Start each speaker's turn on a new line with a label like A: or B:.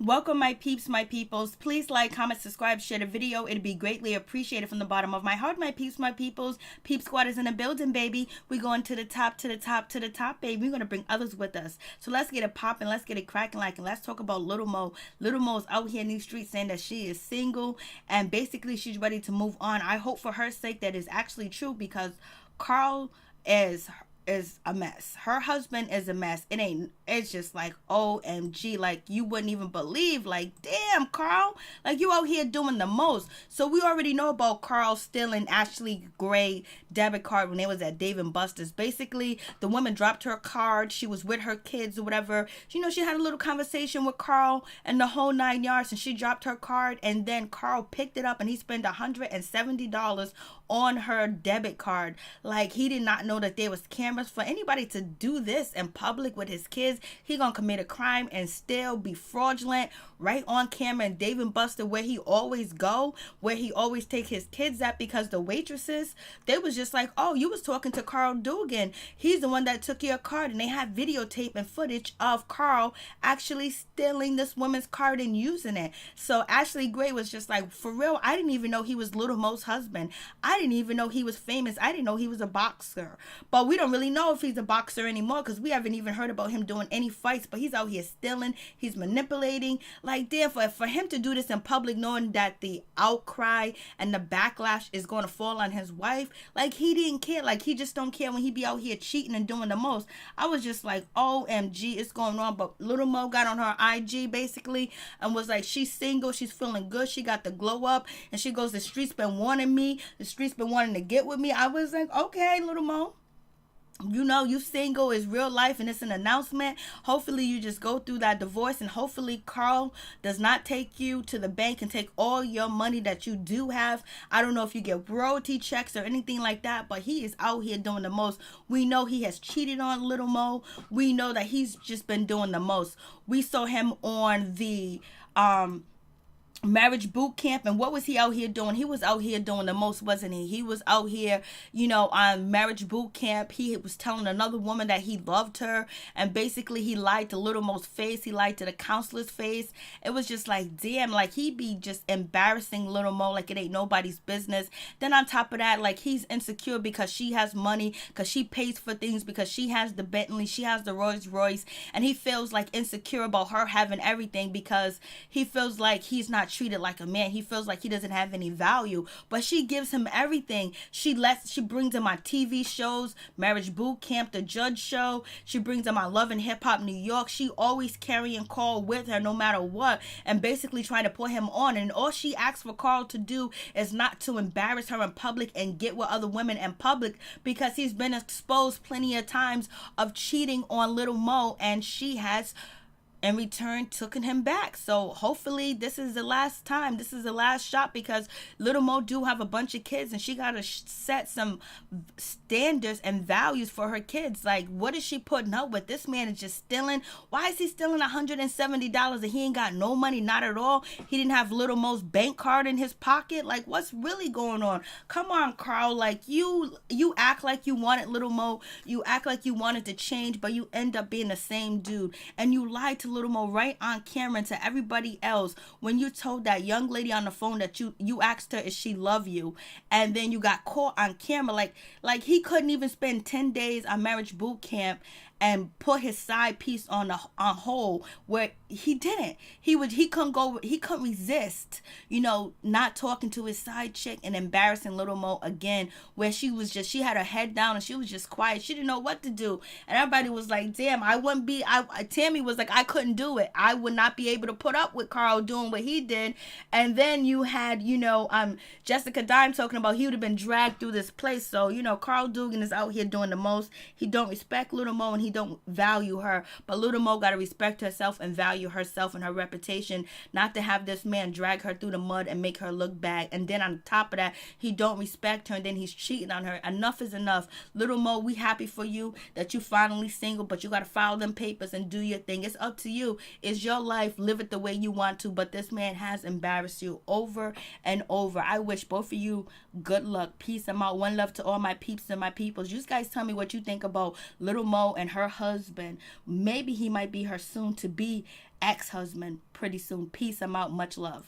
A: Welcome, my peeps, my peoples. Please like, comment, subscribe, share the video. It'd be greatly appreciated from the bottom of my heart, my peeps, my peoples. Peep Squad is in the building, baby. We're going to the top, to the top, to the top, baby. We're going to bring others with us. So let's get it popping. Let's get it cracking, and let's talk about Lil Mo. Lil Mo's out here in these streets saying that she is single and basically she's ready to move on. I hope for her sake that is actually true, because Carl is a mess. Her husband is a mess. It's just like OMG, like you wouldn't even believe, like, damn, Carl, like you out here doing the most. So we already know about Carl stealing Ashley Gray debit card when they was at Dave and Buster's. Basically, the woman dropped her card. She was with her kids or whatever. She had a little conversation with Carl and the whole 9 yards, and she dropped her card, and then Carl picked it up and he spent $170 on her debit card. Like, he did not know that there was cameras. For anybody to do this in public with his kids, he gonna commit a crime and still be fraudulent right on camera. And Dave and Buster, where he always go, where he always take his kids at, because the waitresses, they was just like, oh, you was talking to Carl Dugan, he's the one that took your card. And they had videotape and footage of Carl actually stealing this woman's card and using it. So Ashley Gray was just like, for real, I didn't even know he was Lil Mo's husband. I didn't even know he was famous. I didn't know he was a boxer. But we don't really know if he's a boxer anymore, because we haven't even heard about him doing any fights. But he's out here stealing, he's manipulating. Like, damn, for him to do this in public, knowing that the outcry and the backlash is going to fall on his wife, like, he didn't care. Like, he just don't care when he be out here cheating and doing the most. I was just like, OMG, it's going on. But Lil Mo got on her IG basically and was like, she's single, she's feeling good, she got the glow up, and she goes, the streets been wanting me, the streets been wanting to get with me. I was like, okay, Lil Mo, you single is real life, and it's an announcement. Hopefully you just go through that divorce, and hopefully Carl does not take you to the bank and take all your money that you do have. I don't know if you get royalty checks or anything like that, but he is out here doing the most. We know he has cheated on Lil Mo. We know that he's just been doing the most. We saw him on the marriage boot camp, and what was he out here doing? He was out here doing the most, wasn't he? He was out here, on marriage boot camp. He was telling another woman that he loved her, and basically he lied to Lil Mo's face. He lied to the counselor's face. It was just like, damn, like, he be just embarrassing Lil Mo like it ain't nobody's business. Then on top of that, like, he's insecure because she has money, because she pays for things, because she has the Bentley, she has the Rolls Royce, and he feels like insecure about her having everything, because he feels like he's not treated like a man. He feels like he doesn't have any value, but she gives him everything. She brings him on TV shows, Marriage Boot Camp, The Judge Show. She brings him on Love and Hip Hop New York. She always carrying Carl with her no matter what, and basically trying to put him on. And all she asks for Carl to do is not to embarrass her in public and get with other women in public, because he's been exposed plenty of times of cheating on Lil Mo, and she has in return taking him back. So hopefully this is the last time, this is the last shot, because Lil Mo do have a bunch of kids, and she got to set some standards and values for her kids. Like, what is she putting up with? This man is just stealing. Why is he stealing $170 and he ain't got no money? Not at all. He didn't have Lil Mo's bank card in his pocket. Like, what's really going on? Come on, Carl. Like, you act like you wanted Lil Mo, you act like you wanted to change, but you end up being the same dude, and you lied to Lil Mo right on camera and to everybody else when you told that young lady on the phone that you asked her, is she love you, and then you got caught on camera. Like he couldn't even spend 10 days on marriage boot camp and put his side piece on hold, where he didn't. He couldn't resist, not talking to his side chick and embarrassing Lil Mo again, where she had her head down and she was just quiet. She didn't know what to do. And everybody was like, damn, Tammy was like, I couldn't do it. I would not be able to put up with Carl doing what he did. And then you had, Jessica Dime talking about he would have been dragged through this place. So, Carl Dugan is out here doing the most. He don't respect Lil Mo, and he don't value her. But Lil Mo got to respect herself and value herself and her reputation, not to have this man drag her through the mud and make her look bad. And then on top of that, he don't respect her, and then he's cheating on her. Enough is enough. Lil Mo, we happy for you that you finally single, but you got to file them papers and do your thing. It's up to you. It's your life. Live it the way you want to. But this man has embarrassed you over and over. I wish both of you good luck. Peace. I'm out. One love to all my peeps and my peoples. You guys tell me what you think about Lil Mo and her husband. Maybe he might be her soon to be ex-husband pretty soon. Peace. I'm out. Much love.